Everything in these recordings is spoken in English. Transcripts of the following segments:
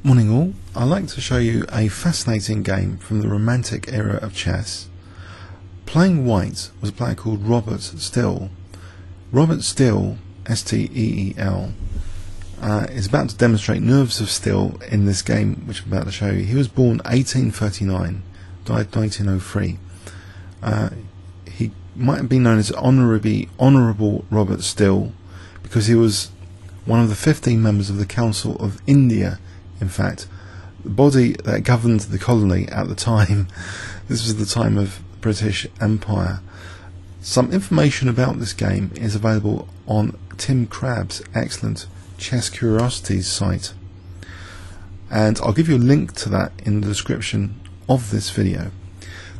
Morning all, I'd like to show you a fascinating game from the Romantic era of chess. Playing white was a player called Robert Steel. Robert Steel, S-T-E-E-L, is about to demonstrate nerves of steel in this game which I'm about to show you. He was born 1839, died 1903. He might have been known as Honourable Robert Steel because he was one of the 15 members of the Council of India. In fact, the body that governed the colony at the time. This was the time of the British Empire. Some information about this game is available on Tim Crabb's excellent Chess Curiosities site, and I'll give you a link to that in the description of this video.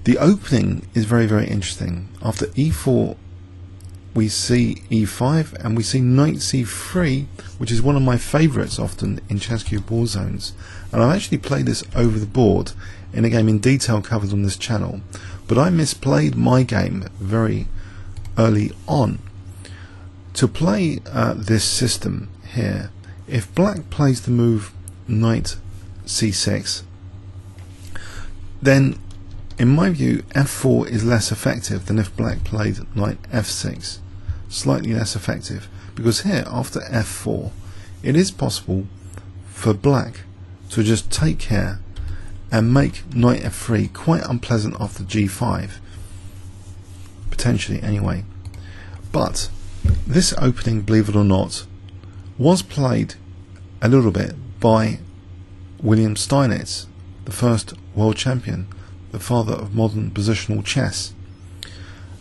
The opening is very interesting. After e4 we see e5 and we see knight c3, which is one of my favourites often in Chess-Cube war zones, and I've actually played this over the board in a game in detail covered on this channel, but I misplayed my game very early on. To play this system here, if black plays the move knight c6, then in my view f4 is less effective than if black played knight f6. Slightly less effective, because here after f4 it is possible for black to just take care and make knight f3 quite unpleasant after g5, potentially anyway. But this opening, believe it or not, was played a little bit by William Steinitz, the first world champion, the father of modern positional chess.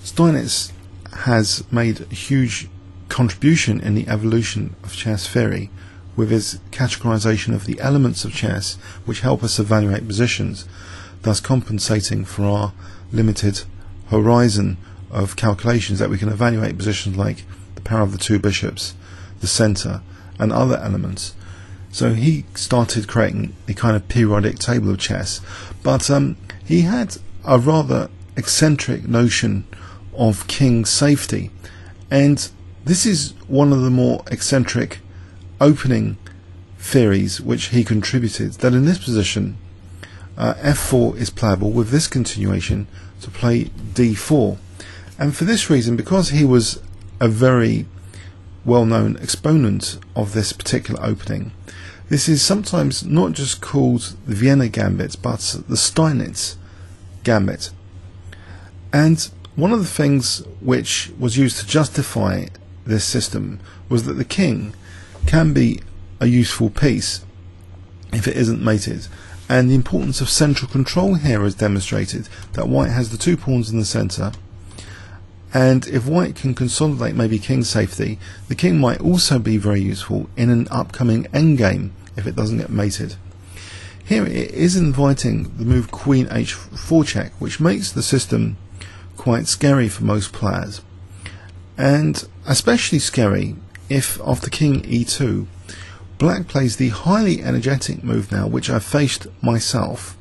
Steinitz has made a huge contribution in the evolution of chess theory with his categorization of the elements of chess which help us evaluate positions, thus compensating for our limited horizon of calculations that we can evaluate positions like the power of the two bishops, the center, and other elements. So he started creating a kind of periodic table of chess, but he had a rather eccentric notion of king safety, and this is one of the more eccentric opening theories which he contributed, that in this position f4 is playable with this continuation to play d4. And for this reason, because he was a very well-known exponent of this particular opening, this is sometimes not just called the Vienna Gambit but the Steinitz Gambit. And one of the things which was used to justify this system was that the king can be a useful piece if it isn't mated, and the importance of central control here is demonstrated, that white has the two pawns in the centre, and if white can consolidate maybe king safety, the king might also be very useful in an upcoming endgame if it doesn't get mated. Here it is inviting the move queen h4 check, which makes the system quite scary for most players, and especially scary if after king e2 black plays the highly energetic move now, which I've faced myself,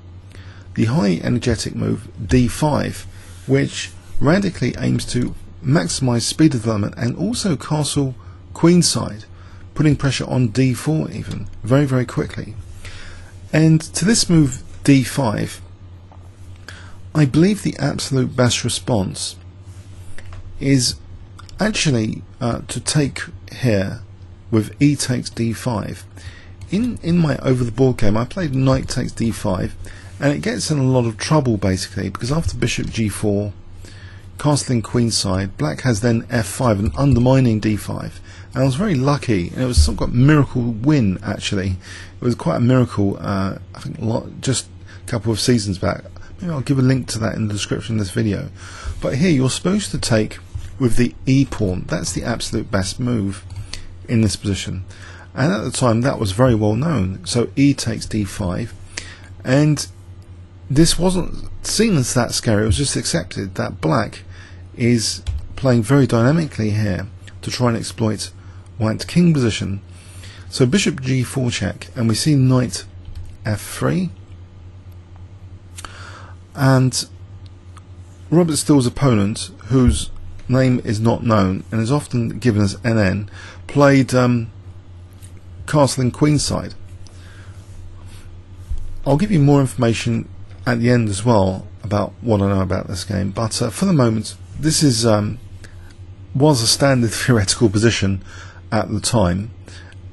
the highly energetic move d5, which radically aims to maximize speed of development and also castle queenside, putting pressure on d4 even very quickly. And to this move d5, I believe the absolute best response is actually to take here with e takes d5. In my over the board game I played knight takes d5, and it gets in a lot of trouble basically because after bishop g4, castling queenside, black has then f5 and undermining d5, and I was very lucky, and it was some kind of miracle win actually. It was quite a miracle, I think just a couple of seasons back. Maybe I'll give a link to that in the description of this video. But here you're supposed to take with the e pawn. That's the absolute best move in this position, and at the time that was very well known. So e takes d5, and this wasn't seen as that scary. It was just accepted that black is playing very dynamically here to try and exploit white's king position. So bishop g4 check, and we see knight f3, and Robert Steele's opponent, whose name is not known and is often given as NN, played castling queenside. I'll give you more information at the end as well about what I know about this game, but for the moment this is was a standard theoretical position at the time,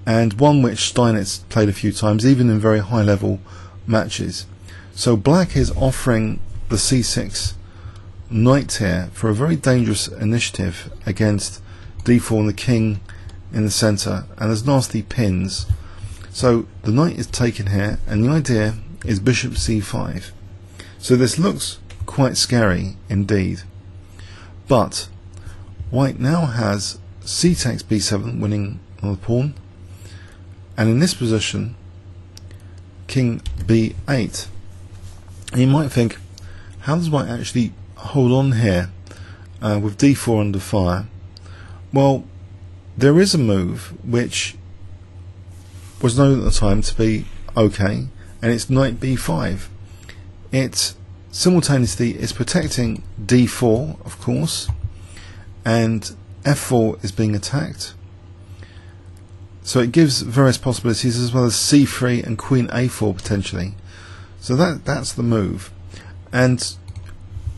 and one which Steinitz played a few times, even in very high level matches. So black is offering the c6 knight here for a very dangerous initiative against d4 and the king in the centre, and there's nasty pins. So the knight is taken here, and the idea is bishop c5. So this looks quite scary indeed, but white now has c takes b7, winning another pawn, and in this position king b8. And you might think, how does white actually hold on here with d4 under fire? Well, there is a move which was known at the time to be okay, and it's knight b5. It simultaneously is protecting d4, of course, and f4 is being attacked. So it gives various possibilities, as well as c3 and queen a4 potentially. So that's the move. And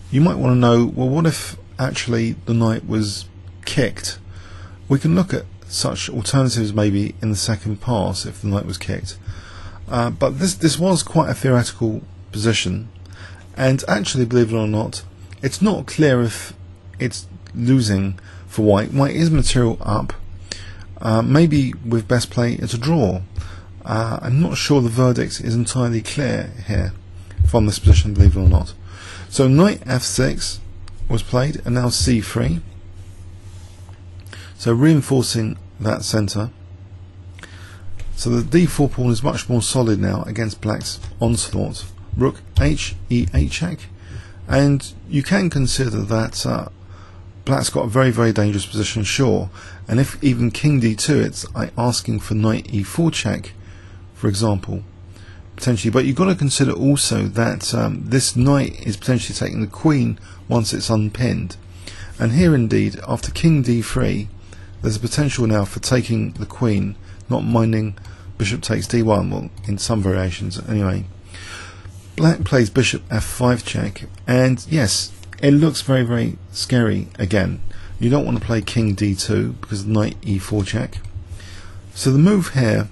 you might want to know, well, what if actually the knight was kicked? We can look at such alternatives maybe in the second pass if the knight was kicked. But this was quite a theoretical position, and actually, believe it or not, it's not clear if it's losing for white. White is material up. Maybe with best play it's a draw. I'm not sure the verdict is entirely clear here from this position, believe it or not. So knight f6 was played, and now c3. So reinforcing that centre. So the d4 pawn is much more solid now against black's onslaught. Rook e8 check, and you can consider that black's got a very, very dangerous position, sure, and if even king d2, it's asking for knight e4 check, for example, potentially. But you've got to consider also that this knight is potentially taking the queen once it's unpinned, and here indeed, after king d3, there's a potential now for taking the queen, not minding bishop takes d1, well, in some variations anyway. Black plays bishop f5 check, and yes, it looks very, very scary again. You don't want to play king d2 because of knight e4 check. So the move here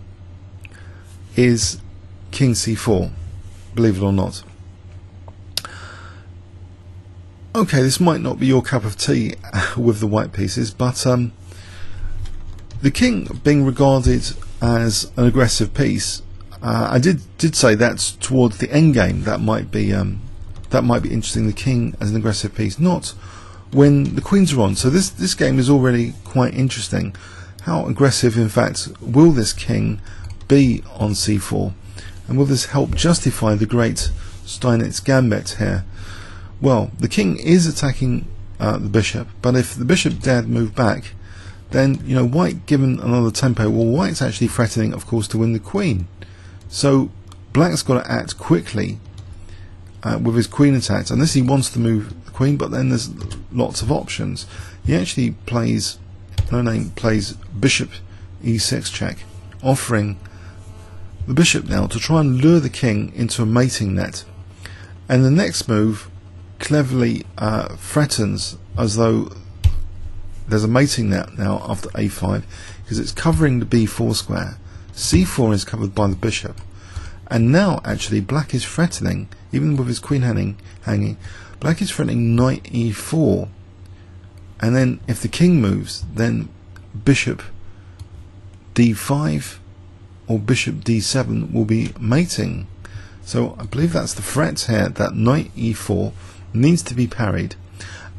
is king c4, believe it or not. Okay, this might not be your cup of tea with the white pieces, but the king being regarded as an aggressive piece, I did say that's towards the end game. That might be interesting. The king as an aggressive piece, not when the queens are on. So this game is already quite interesting. How aggressive, in fact, will this king be on c4, and will this help justify the great Steinitz Gambit here? Well, the king is attacking the bishop, but if the bishop dared move back, then white given another tempo. Well, white's actually threatening, of course, to win the queen. So black's got to act quickly with his queen attacked, unless he wants to move the queen. But then there's lots of options. He actually plays bishop e6 check, offering the bishop now to try and lure the king into a mating net. And the next move cleverly threatens as though there's a mating net now after a5, because it's covering the b4 square. c4 is covered by the bishop, and now actually black is threatening, even with his queen hanging, black is threatening knight e4, and then if the king moves, then bishop d5 or bishop d7 will be mating. So I believe that's the threat here, that knight e4 needs to be parried,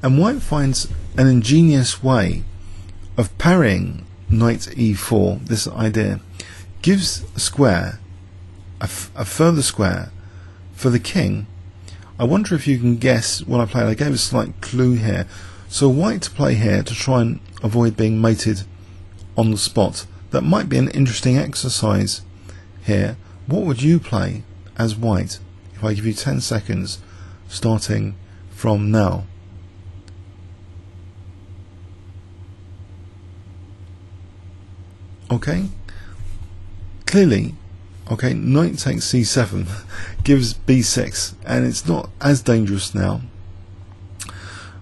and white finds an ingenious way of parrying knight e4. This idea gives a square, a further square for the king. I wonder if you can guess what I played. I gave a slight clue here. So white to play here to try and avoid being mated on the spot. That might be an interesting exercise here. What would you play as white if I give you 10 seconds starting from now? Okay, clearly Okay, knight takes c7 gives b6, and it's not as dangerous now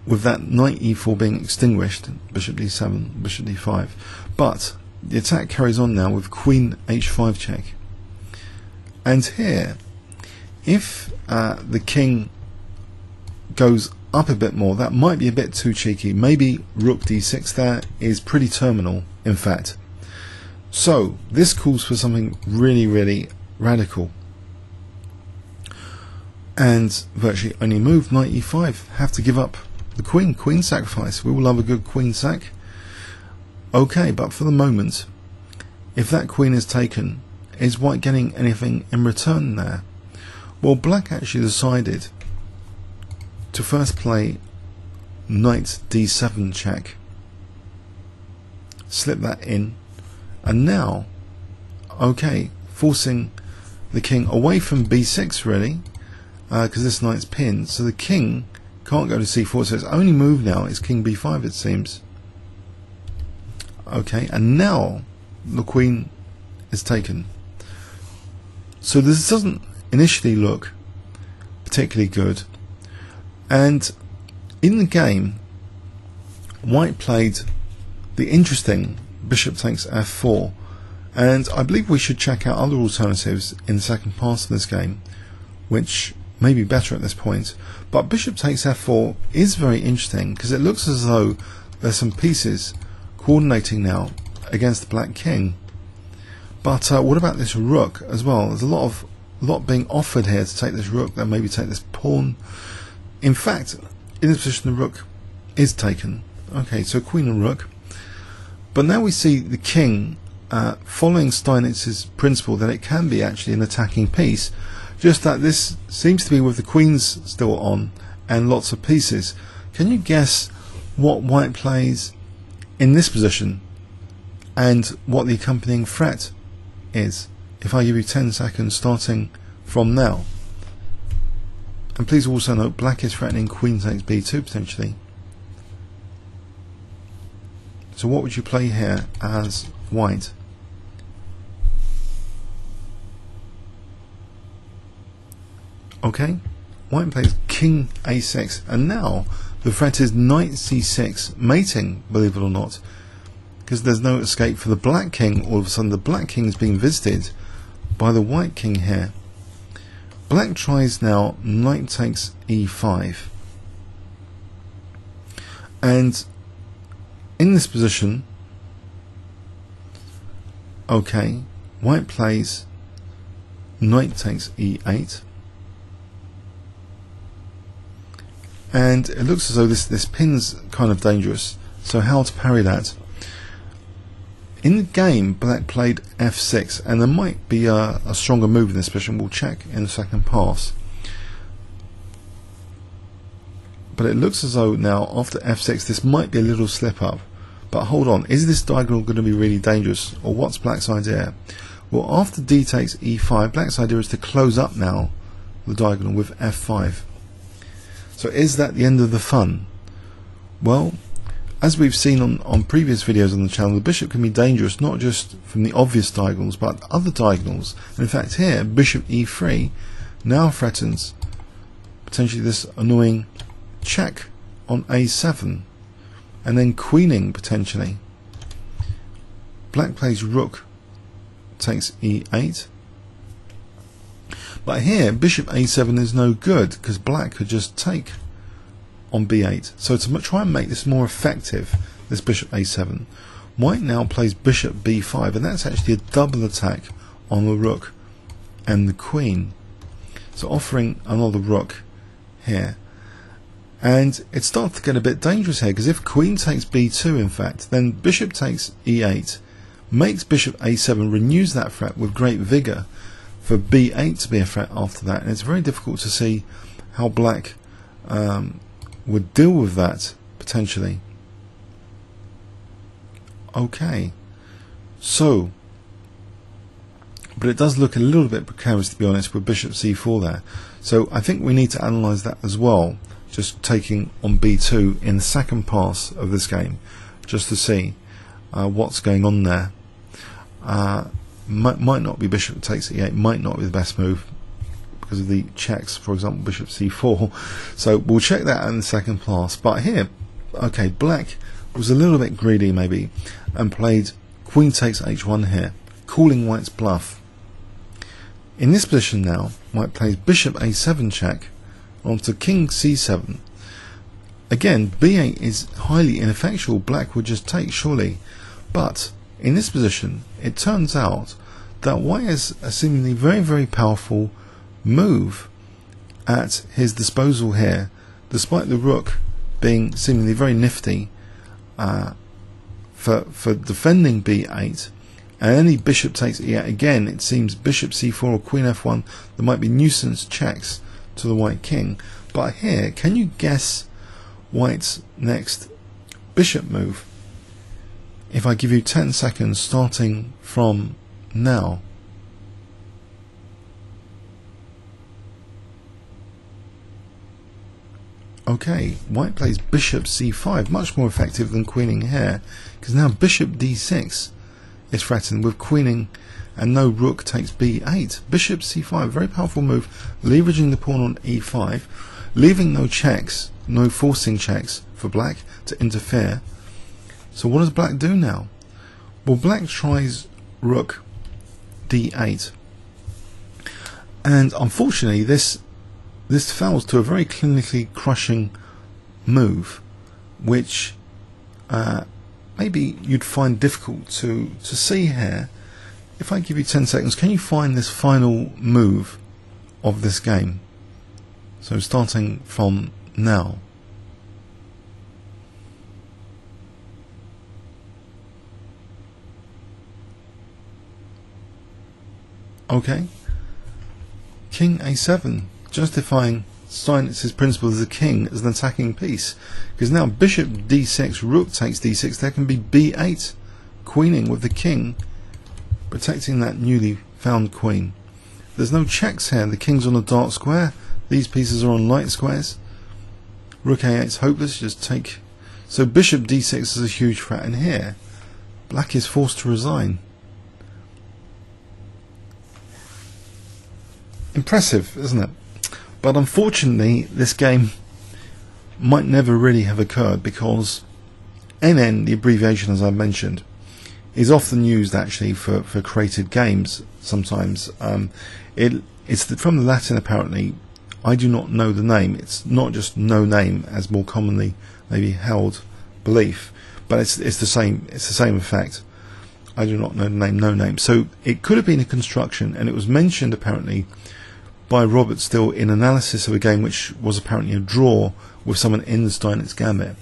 with that knight e4 being extinguished, bishop d7, bishop d5. But the attack carries on now with queen h5 check. And here, if the king goes up a bit more, that might be a bit too cheeky. Maybe rook d6 there is pretty terminal, in fact. So this calls for something really, really radical. And virtually only move, knight e5, have to give up the queen sacrifice. We will love a good queen sack. Okay, but for the moment, if that queen is taken, is white getting anything in return there? Well, black actually decided to first play knight d7 check, slip that in, and now, okay, forcing the king away from b6 really, because this knight's pinned, so the king can't go to c4, so its only move now is king b5, it seems. Okay, and now the queen is taken. So this doesn't initially look particularly good, and in the game white played the interesting bishop takes f4, and I believe we should check out other alternatives in the second pass of this game which may be better at this point. But bishop takes f4 is very interesting because it looks as though there's some pieces coordinating now against the black king. But what about this rook as well? There's a lot being offered here to take this rook, then maybe take this pawn. In fact, in this position the rook is taken. Okay, so queen and rook. But now we see the king following Steinitz's principle that it can be actually an attacking piece, just that this seems to be with the queens still on and lots of pieces. Can you guess what white plays in this position and what the accompanying threat is? If I give you 10 seconds starting from now. And please also note black is threatening queen takes b2 potentially. So what would you play here as white? Okay, white plays king a6, and now the threat is knight c6 mating, believe it or not, because there's no escape for the black king. All of a sudden the black king is being visited by the white king here. Black tries now knight takes e5, and in this position, okay, white plays knight takes e8, and it looks as though this pin's kind of dangerous, so how to parry that? In the game black played f6, and there might be a stronger move in this position. We'll check in the second pass, but it looks as though now after f6 this might be a little slip up. But hold on, is this diagonal going to be really dangerous, or what's black's idea? Well, after d takes e5, black's idea is to close up now the diagonal with f5. So is that the end of the fun? Well, as we've seen on previous videos on the channel, the bishop can be dangerous not just from the obvious diagonals but other diagonals. And in fact here, bishop e3 now threatens potentially this annoying check on a7, and then queening potentially. Black plays rook takes e8, but here bishop a7 is no good because black could just take on b8. So to try and make this more effective, this bishop a7, white now plays bishop b5, and that's actually a double attack on the rook and the queen, so offering another rook here. And it starts to get a bit dangerous here, because if queen takes b2 in fact, then bishop takes e8 makes bishop a7, renews that threat with great vigour for b8 to be a threat after that, and it's very difficult to see how black would deal with that potentially. Okay, so but it does look a little bit precarious, to be honest, with bishop c4 there, so I think we need to analyse that as well, just taking on b2 in the second pass of this game, just to see what's going on there. might not be bishop takes e8, might not be the best move because of the checks, for example bishop c4, so we'll check that in the second pass. But here, okay, black was a little bit greedy maybe and played queen takes h1 here, calling white's bluff. In this position now, white plays bishop a7 check onto king c7. Again, b8 is highly ineffectual, black would just take surely, but in this position it turns out that white has a seemingly very powerful move at his disposal here, despite the rook being seemingly very nifty for defending b8. And any bishop takes e8, again it seems bishop c4 or queen f1, there might be nuisance checks to the white king. But here, can you guess white's next bishop move? If I give you 10 seconds starting from now. Okay, white plays bishop c5, much more effective than queening here, because now bishop d6 is threatened with queening and no rook takes b8. Bishop c5, very powerful move, leveraging the pawn on e5, leaving no checks, no forcing checks for black to interfere. So what does black do now? Well, black tries rook d8, and unfortunately this fails to a very clinically crushing move, which maybe you'd find difficult to see here. If I give you 10 seconds, can you find this final move of this game? So starting from now. Okay, king a7, justifying Steinitz's principle as a king as an attacking piece, because now bishop d6, rook takes d6, there can be b8, queening with the king, protecting that newly found queen. There's no checks here, the king's on a dark square, these pieces are on light squares. Rook a8 is hopeless, just take. So bishop d6 is a huge threat, and here black is forced to resign. Impressive, isn't it? But unfortunately this game might never really have occurred, because NN, the abbreviation as I mentioned, is often used actually for created games sometimes. It's from the Latin apparently. I do not know the name. It's not just no name as more commonly maybe held belief, but it's the same effect. I do not know the name, no name. So it could have been a construction, and it was mentioned apparently by Robert Still in analysis of a game which was apparently a draw with someone in the Steinitz Gambit.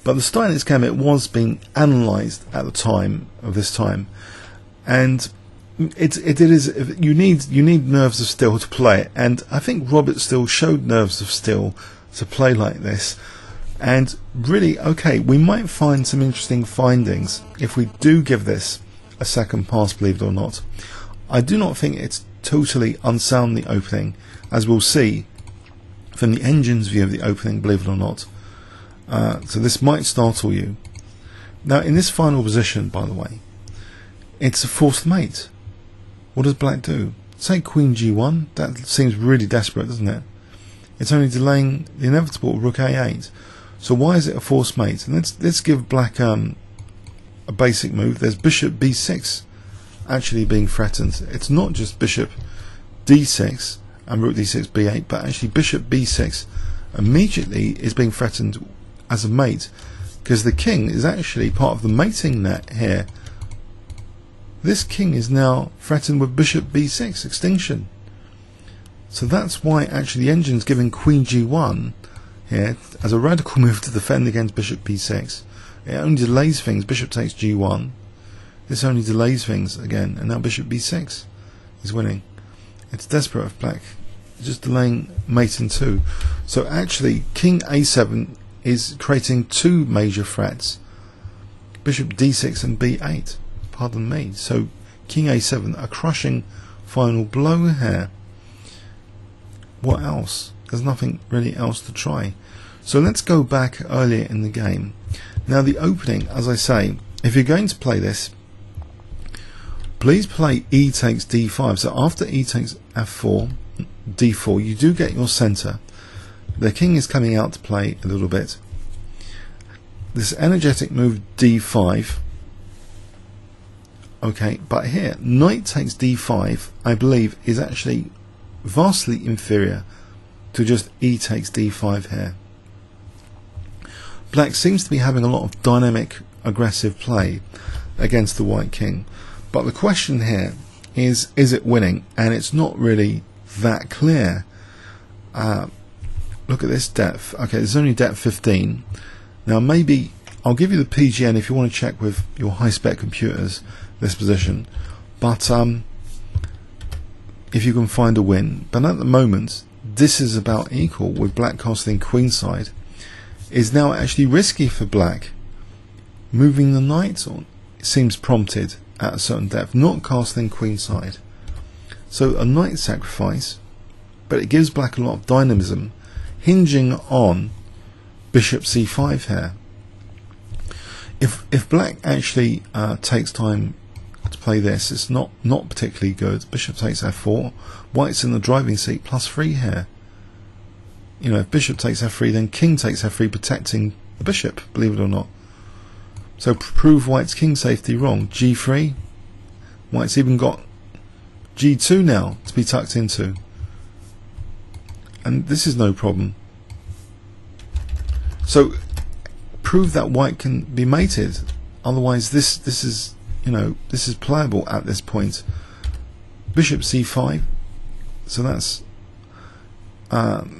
But the Steinitz Gambit was being analysed at the time of this time, and it is you need nerves of steel to play it, and I think Robert Still showed nerves of steel to play like this. And really, okay, we might find some interesting findings if we do give this a second pass, believe it or not. I do not think it's totally unsound, the opening, as we'll see from the engine's view of the opening, believe it or not. So this might startle you. Now in this final position, by the way, it's a forced mate. What does black do? Say queen g1, that seems really desperate, doesn't it? It's only delaying the inevitable rook a8. So why is it a forced mate? And let's give black a basic move. There's bishop b6 actually being threatened. It's not just bishop d6 and rook d6 b8, but actually bishop b6 immediately is being threatened as a mate, because the king is actually part of the mating net here. This king is now threatened with bishop b6 extinction. So that's why actually the engine's giving queen g1 here as a radical move to defend against bishop b6. It only delays things. Bishop takes g1. This only delays things again, and now bishop b6 is winning. It's desperate of black, just delaying mate in 2. So actually king a7 is creating two major threats, bishop d6 and b8, pardon me. So king a7, a crushing final blow here. What else? There's nothing really else to try. So let's go back earlier in the game. Now the opening, as I say, if you're going to play this, please play e takes d5. So after e takes f4, d4, you do get your centre. The king is coming out to play a little bit. This energetic move d5. Okay, but here, knight takes d5, I believe, is actually vastly inferior to just e takes d5 here. Black seems to be having a lot of dynamic, aggressive play against the white king. But the question here is it winning? And it's not really that clear. Look at this depth. Okay, there's only depth 15. Now maybe I'll give you the PGN if you want to check with your high-spec computers this position. But if you can find a win. But at the moment, this is about equal with black castling queenside. Is now actually risky for black. Moving the knight on seems prompted at a certain depth, not castling queenside. So a knight sacrifice, but it gives black a lot of dynamism, hinging on bishop c5 here. If black actually takes time to play this, it's not particularly good. Bishop takes f4, white's in the driving seat, +3 here. You know, if bishop takes f3, then king takes f3, protecting the bishop, believe it or not. So prove white's king safety wrong. g3, white's even got g2 now to be tucked into, and this is no problem. So prove that white can be mated. Otherwise, this is, you know, this is playable at this point. Bishop c5, so that's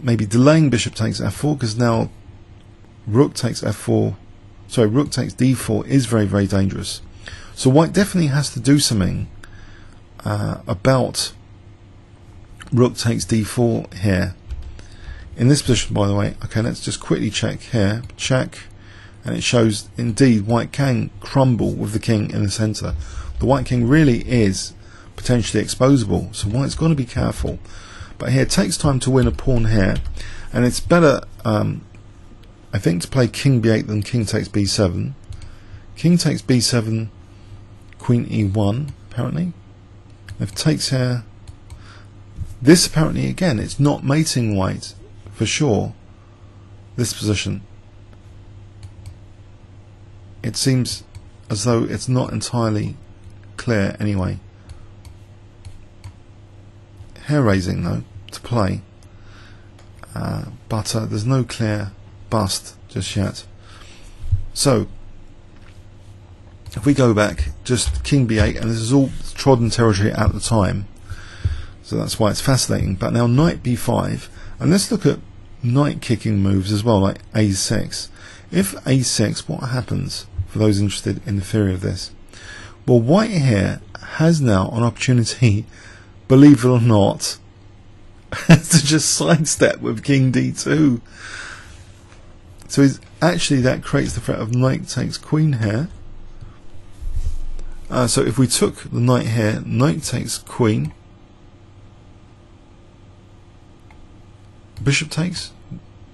maybe delaying bishop takes f4, because now rook takes f4. Sorry, rook takes d4 is very, very dangerous. So white definitely has to do something about rook takes d4 here. In this position, by the way, okay, let's just quickly check here. Check, and it shows indeed white can crumble with the king in the centre. The white king really is potentially exposable, so white's got to be careful. But here, it takes time to win a pawn here, and it's better, I think, to play king b8 than king takes b7. King takes b7, queen e1, apparently. If it takes here, this apparently, again, it's not mating white, for sure, this position. It seems as though it's not entirely clear anyway. Hair raising though to play, but there's no clear bust just yet. So if we go back, just king b8, and this is all trodden territory at the time, so that's why it's fascinating. But now knight b5, and let's look at knight kicking moves as well, like a6. If a6, what happens for those interested in the theory of this? Well, white here has now an opportunity, believe it or not, to just sidestep with king d2. So actually that creates the threat of knight takes queen here. So if we took the knight here, knight takes queen, bishop takes,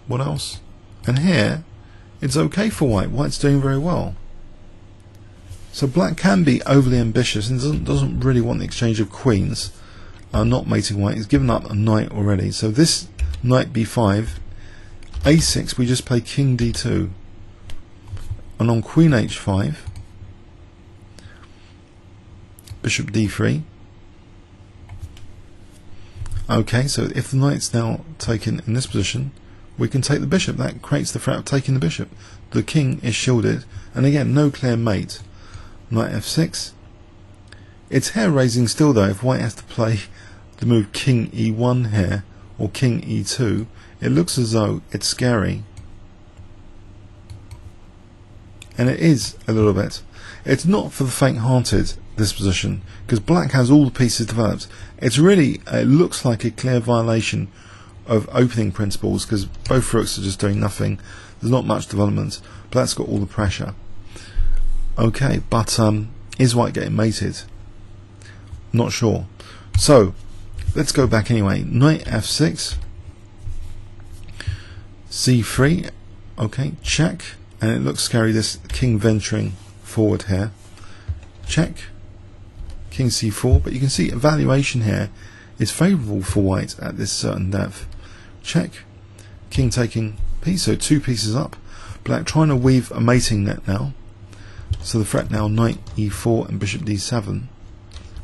what else? And here it's okay for white. White's doing very well. So black can be overly ambitious and doesn't really want the exchange of queens. Not mating white. He's given up a knight already. So this knight b5, a6, we just play king d2, and on queen h5, bishop d3. Okay, so if the knight's now taken in this position, we can take the bishop. That creates the threat of taking the bishop. The king is shielded, and again, no clear mate. Knight f6. It's hair raising still though. If white has to play the move king e1 here, or king e2, it looks as though it's scary. And it is a little bit. It's not for the faint-hearted, this position, because black has all the pieces developed. It's really, it looks like a clear violation of opening principles, because both rooks are just doing nothing. There's not much development. Black's got all the pressure. Okay, but is white getting mated? Not sure. So let's go back anyway. Knight f6, c3. Okay, check, and it looks scary. This king venturing forward here. Check, king c4, but you can see evaluation here is favourable for white at this certain depth. Check, king taking piece, so 2 pieces up. Black trying to weave a mating net now. So the threat now knight e4 and bishop d7.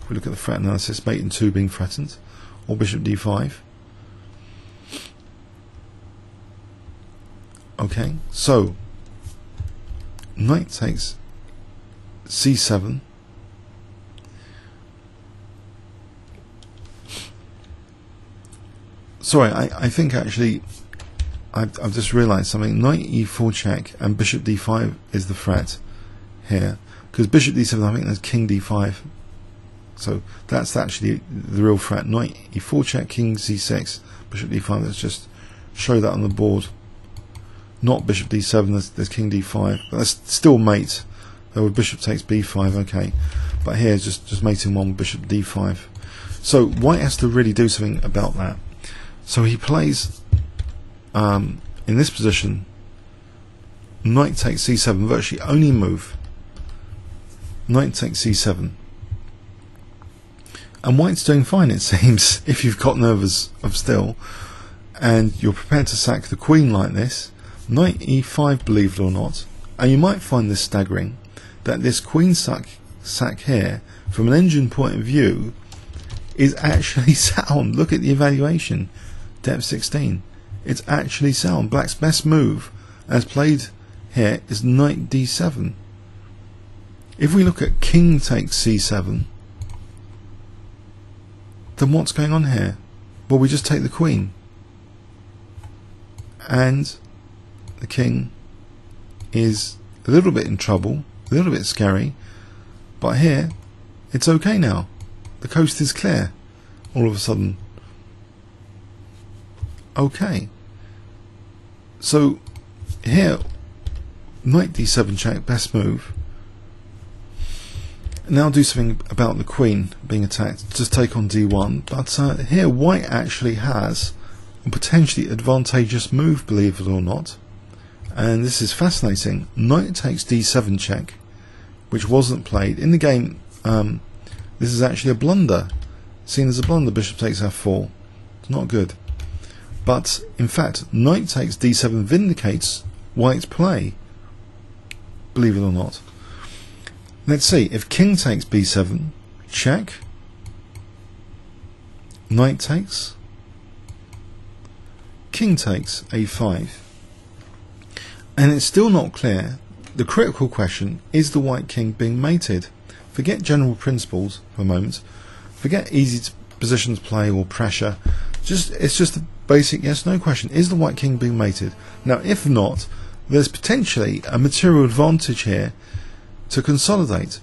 If we look at the threat analysis, mate and 2 being threatened, or bishop d5. Okay, so knight takes c7. Sorry, I think actually I've just realised something. Knight e4 check and bishop d5 is the threat here, because bishop d7, I think there's king d5, so that's actually the real threat. Knight e4 check, king c6, bishop d5. Let's just show that on the board. Not bishop d7, there's king d5, but that's still mate. Though with bishop takes b5, okay, but here just mating one with bishop d5. So white has to really do something about that. So he plays in this position, knight takes c7, virtually only move. Knight takes c7, and white's doing fine, it seems, if you've got nerves of steel and you're prepared to sack the queen like this. Knight e5, believe it or not, and you might find this staggering, that this queen sack here, from an engine point of view, is actually sound. Look at the evaluation, depth 16. It's actually sound. Black's best move, as played here, is knight d7. If we look at king takes c7, then what's going on here? Well, we just take the queen, and the king is a little bit in trouble, a little bit scary, but here it's okay now. The coast is clear all of a sudden. Okay, so here knight d7 check, best move. Now do something about the queen being attacked, just take on d1, but here white actually has a potentially advantageous move, believe it or not. And this is fascinating. Knight takes d7 check, which wasn't played in the game. This is actually a blunder, seen as a blunder. Bishop takes f4. It's not good. But in fact, knight takes d7 vindicates white's play, believe it or not. Let's see, if king takes b7, check, knight takes, king takes a5. And it's still not clear. The critical question is the white king being mated. Forget general principles for a moment. Forget easy positions play or pressure. It's just a basic yes/no question. Is the white king being mated? Now, if not, there's potentially a material advantage here to consolidate.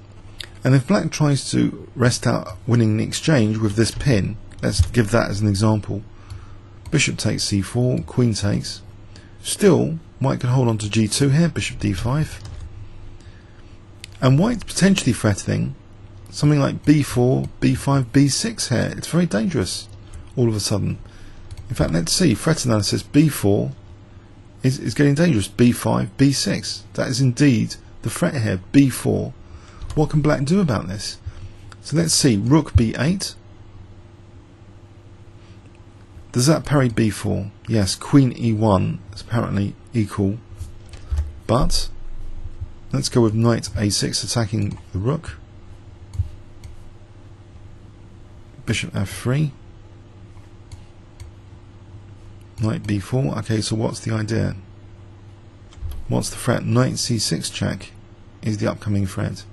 And if black tries to rest out winning the exchange with this pin, let's give that as an example. Bishop takes c4, queen takes. Still, white can hold on to g2 here, bishop d5. And white's potentially threatening something like b4, b5, b6 here. It's very dangerous all of a sudden. In fact, let's see, threat analysis, b4 is getting dangerous, b5, b6. That is indeed the threat here, b4. What can black do about this? So let's see, rook b8. Does that parry b4? Yes, queen e1 is apparently equal. But let's go with knight a6 attacking the rook. Bishop f3. Knight b4. Okay, so what's the idea? What's the threat? Knight c6 check is the upcoming threat.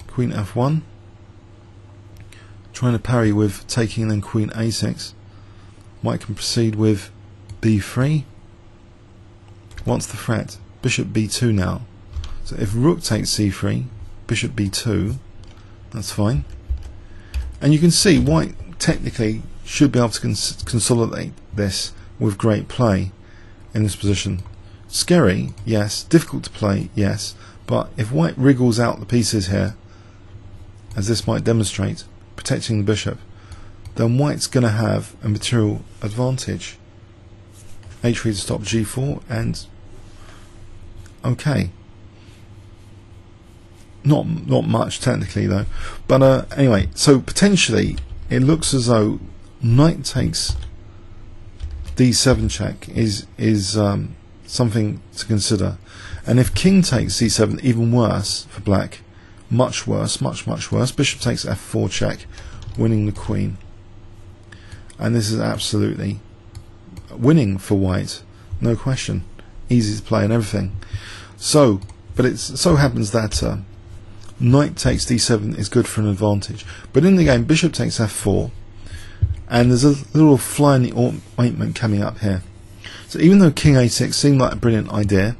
Queen f1. Trying to parry with taking and then queen a6. White can proceed with b3. What's the threat? Bishop b2 now. So if rook takes c3, bishop b2, that's fine. And you can see white technically should be able to consolidate this with great play in this position. Scary, yes. Difficult to play, yes. But if white wriggles out the pieces here, as this might demonstrate, protecting the bishop, then white's going to have a material advantage. h3 to stop g4, and okay. Not much technically though. But anyway, so potentially it looks as though knight takes d7 check is something to consider, and if king takes c7, even worse for black, much worse. Bishop takes f4 check, winning the queen, and this is absolutely winning for white, no question, easy to play and everything. So, but it so happens that knight takes d7 is good for an advantage, but in the game bishop takes f4, and there's a little fly in the ointment coming up here. So even though king a6 seemed like a brilliant idea,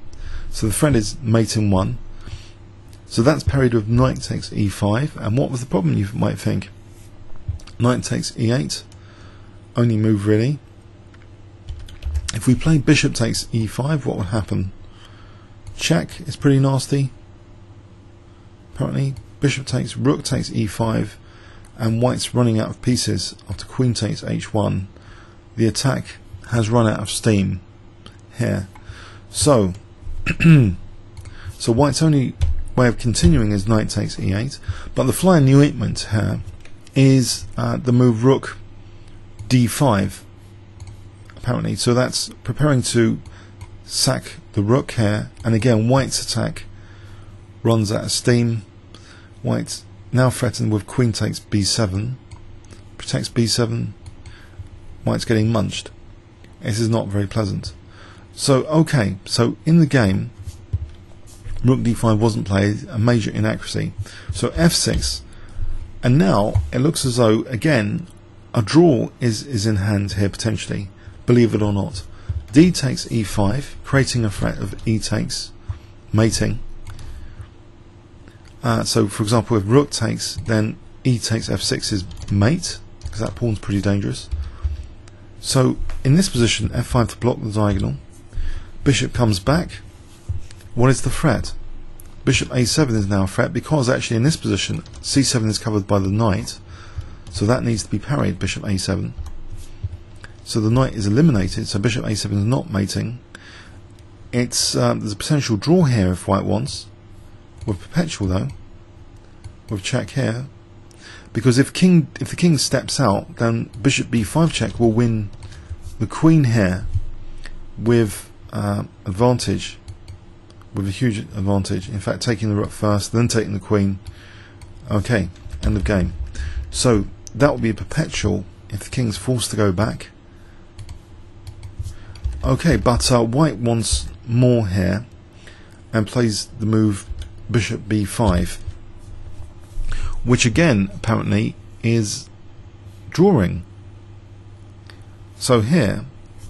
so the threat is mate in 1, so that's parried with knight takes e5. And what was the problem, you might think? Knight takes e8, only move really. If we play bishop takes e5, what would happen? Check is pretty nasty. Apparently bishop takes, rook takes e5, and white's running out of pieces after queen takes h1. The attack has run out of steam here. So so white's only way of continuing is knight takes e8, but the fly in the ointment here is the move rook d5 apparently. So that's preparing to sack the rook here, and again white's attack runs out of steam. White now threatened with queen takes b7, protects b7. White's getting munched. This is not very pleasant. So okay, so in the game rook d5 wasn't played, a major inaccuracy. So f6, and now it looks as though again a draw is in hand here potentially, believe it or not. D takes e5, creating a threat of e takes, mating. So for example, if rook takes, then e takes f6 is mate, because that pawn's pretty dangerous. So in this position, f5 to block the diagonal. Bishop comes back. What is the threat? Bishop a7 is now a threat, because actually in this position c7 is covered by the knight, so that needs to be parried. Bishop a7. So the knight is eliminated, so bishop a7 is not mating. It's there's a potential draw here if white wants, with perpetual though, with check here, because if the king steps out, then bishop b5 check will win the queen here with advantage, with a huge advantage. In fact, taking the rook first, then taking the queen. Okay, end of game. So that will be a perpetual if the king's forced to go back. Okay, but white wants more here and plays the move bishop b5, which again apparently is drawing. So here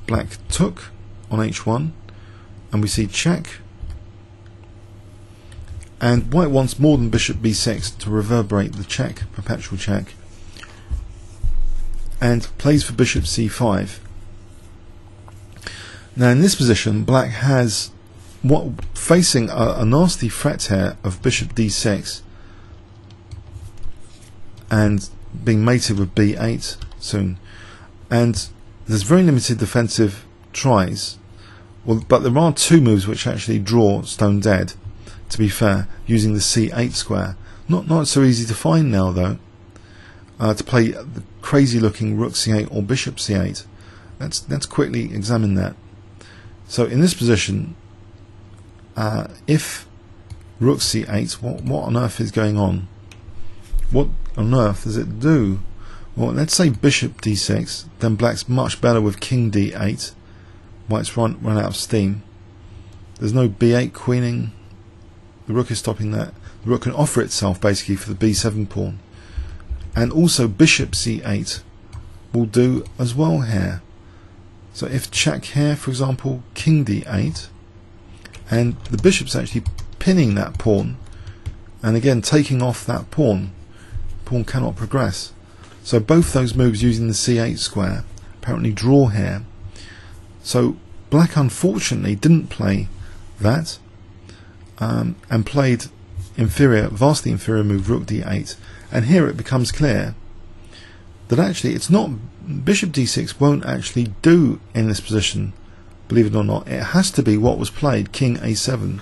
black took on h1 and we see check, and white wants more than bishop b6 to reverberate the check, perpetual check, and plays for bishop c5. Now in this position black has facing a nasty threat here of bishop d6 and being mated with b8 soon, and there's very limited defensive tries. Well, but there are two moves which actually draw stone dead, to be fair, using the c8 square. Not so easy to find now though, to play the crazy looking rook c8 or bishop c8. Let's quickly examine that. So in this position, if rook c8, what on earth is going on? What on earth does it do? Well, let's say bishop d6, then black's much better with king d8. White's run out of steam. There's no b8 queening. The rook is stopping that. The rook can offer itself basically for the b7 pawn. And also bishop c8 will do as well here. So if check here, for example, king d8, and the bishop's actually pinning that pawn, and again taking off that pawn. Pawn cannot progress. So both those moves using the c8 square apparently draw here. So black unfortunately didn't play that, and played vastly inferior move rook d8. And here it becomes clear that actually it's not, bishop d6 won't actually do in this position, believe it or not. It has to be what was played, king a7,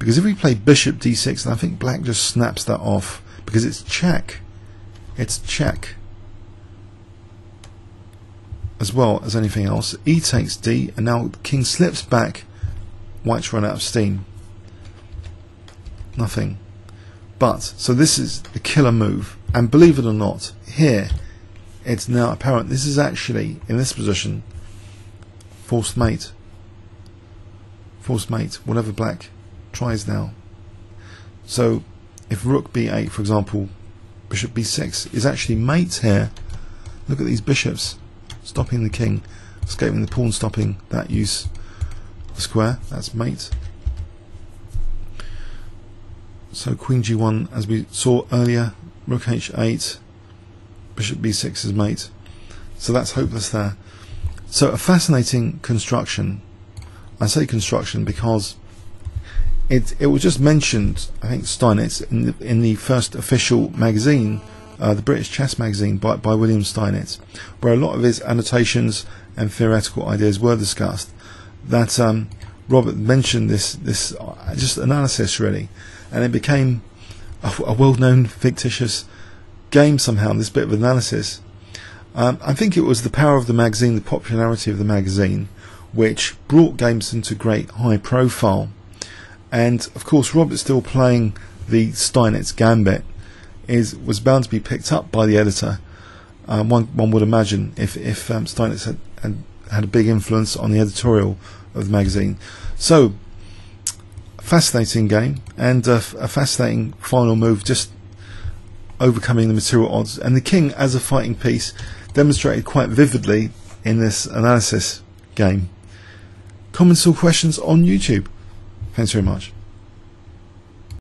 because if we play bishop d6, and I think black just snaps that off because it's check. It's check as well as anything else. E takes d, and now the king slips back. White's run out of steam. Nothing. But so this is the killer move, and believe it or not, here it's now apparent this is actually, in this position, forced mate. Forced mate, whatever black tries now. So if rook b8, for example, bishop b6 is actually mate here. Look at these bishops stopping the king, escaping the pawn, stopping that use of the square. That's mate. So queen g1, as we saw earlier, rook h8, bishop b6 is mate. So that's hopeless there. So a fascinating construction. I say construction because it was just mentioned, I think, Steinitz in the first official magazine, the British chess magazine by William Steinitz, where a lot of his annotations and theoretical ideas were discussed. That Robert mentioned this just analysis really, and it became a well-known fictitious game somehow. This bit of analysis. I think it was the power of the magazine, the popularity of the magazine, which brought games into great high profile. And of course, Robert's still playing the Steinitz Gambit was bound to be picked up by the editor. One would imagine if Steinitz had a big influence on the editorial of the magazine. So, a fascinating game, and a fascinating final move, just overcoming the material odds. And the king, as a fighting piece, demonstrated quite vividly in this analysis game. Comments or questions on YouTube? Thanks very much.